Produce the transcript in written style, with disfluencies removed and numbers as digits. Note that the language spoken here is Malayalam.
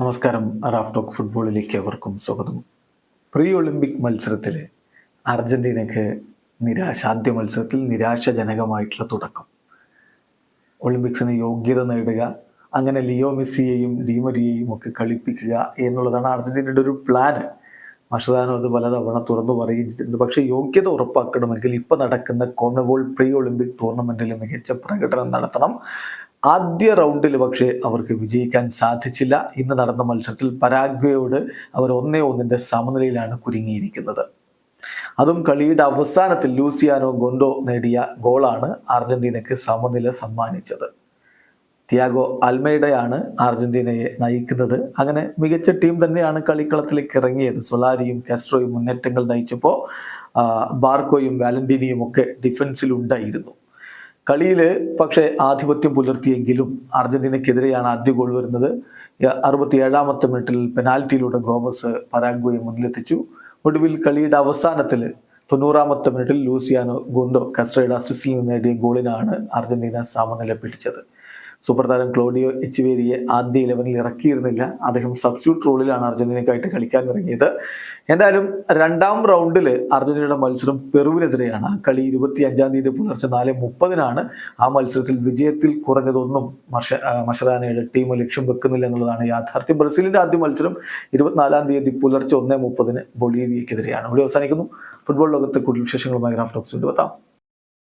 നമസ്കാരം. റാഫ് ടോക്ക് ഫുട്ബോളിലേക്ക് അവർക്കും സ്വാഗതം. പ്രീ ഒളിമ്പിക് മത്സരത്തിൽ അർജന്റീനയ്ക്ക് ആദ്യ മത്സരത്തിൽ നിരാശാജനകമായിട്ടുള്ള തുടക്കം. ഒളിമ്പിക്സിന് യോഗ്യത നേടുക, അങ്ങനെ ലിയോ മെസ്സിയെയും ഡിമരിയെയും ഒക്കെ കളിപ്പിക്കുക എന്നുള്ളതാണ് അർജന്റീനയുടെ ഒരു പ്ലാന്. മഷറാനോ അത് പലതവണ തുറന്നു പറയുന്നുണ്ട്. പക്ഷേ യോഗ്യത ഉറപ്പാക്കണമെങ്കിൽ ഇപ്പോൾ നടക്കുന്ന കോൺമെബോൾ പ്രീ ഒളിമ്പിക് ടൂർണമെൻറ്റിൽ മികച്ച പ്രകടനം നടത്തണം. ആദ്യ റൗണ്ടിൽ പക്ഷേ അവർക്ക് വിജയിക്കാൻ സാധിച്ചില്ല. ഇന്ന് നടന്ന മത്സരത്തിൽ പരാഗ്വേയോട് അവർ 1-1 സമനിലയിലാണ് കുരുങ്ങിയിരിക്കുന്നത്. അതും കളിയുടെ അവസാനത്തിൽ ലൂസിയാനോ ഗൊണ്ടോ നേടിയ ഗോളാണ് അർജന്റീനയ്ക്ക് സമനില സമ്മാനിച്ചത്. തിയാഗോ അൽമൈഡയാണ് അർജന്റീനയെ നയിക്കുന്നത്. അങ്ങനെ മികച്ച ടീം തന്നെയാണ് കളിക്കളത്തിലേക്ക് ഇറങ്ങിയത്. സൊലാരിയും കാസ്ട്രോയും മുന്നേറ്റങ്ങൾ നയിച്ചപ്പോൾ ബാർക്കോയും വാലന്റീനിയും ഒക്കെ ഡിഫൻസിലുണ്ടായിരുന്നു. കളിയിൽ പക്ഷേ ആധിപത്യം പുലർത്തിയെങ്കിലും അർജന്റീനയ്ക്കെതിരെയാണ് ആദ്യ ഗോൾ വരുന്നത്. 67-ാമത്തെ മിനിറ്റിൽ പെനാൽറ്റിയിലൂടെ ഗോമസ് പരാഗ്വയെ മുന്നിലെത്തിച്ചു. ഒടുവിൽ കളിയുടെ അവസാനത്തിൽ 90-ാമത്തെ മിനിറ്റിൽ ലൂസിയാനോ ഗുണ്ടോ കസ്ട്രയുടെ അസിസ്റ്റിൽ നിന്ന് നേടിയ ഗോളിനാണ് അർജന്റീന സമനില പിടിച്ചത്. സൂപ്പർ താരം ക്ലോഡിയോ എച്ചുവേരിയെ ആദ്യ 11-ൽ ഇറക്കിയിരുന്നില്ല. അദ്ദേഹം സബ്സ്റ്റിറ്റ്യൂട്ട് റോളിലാണ് അർജന്റീനയ്ക്കായിട്ട് കളിക്കാൻ ഇറങ്ങിയത്. എന്തായാലും രണ്ടാം റൗണ്ടിൽ അർജന്റീനയുടെ മത്സരം പെറുവിനെതിരെയാണ്. ആ കളി 25-ാം തീയതി പുലർച്ചെ 4:30 ആ മത്സരത്തിൽ വിജയത്തിൽ കുറഞ്ഞതൊന്നും മഷറാനയുടെ ടീം ലക്ഷ്യം വെക്കുന്നില്ല എന്നുള്ളതാണ് യാഥാർത്ഥ്യം. ബ്രസീലിന്റെ ആദ്യ മത്സരം 24-ാം തീയതി പുലർച്ചെ 1:30 ബൊളീവിയക്കെതിരെയാണ്. ഇവിടെ അവസാനിക്കുന്നു. ഫുട്ബോൾ ലോകത്തെ കൂടുതൽ വിശേഷങ്ങളുമായി റാഫ് ടോക്സ് കൊണ്ടുവെത്താം.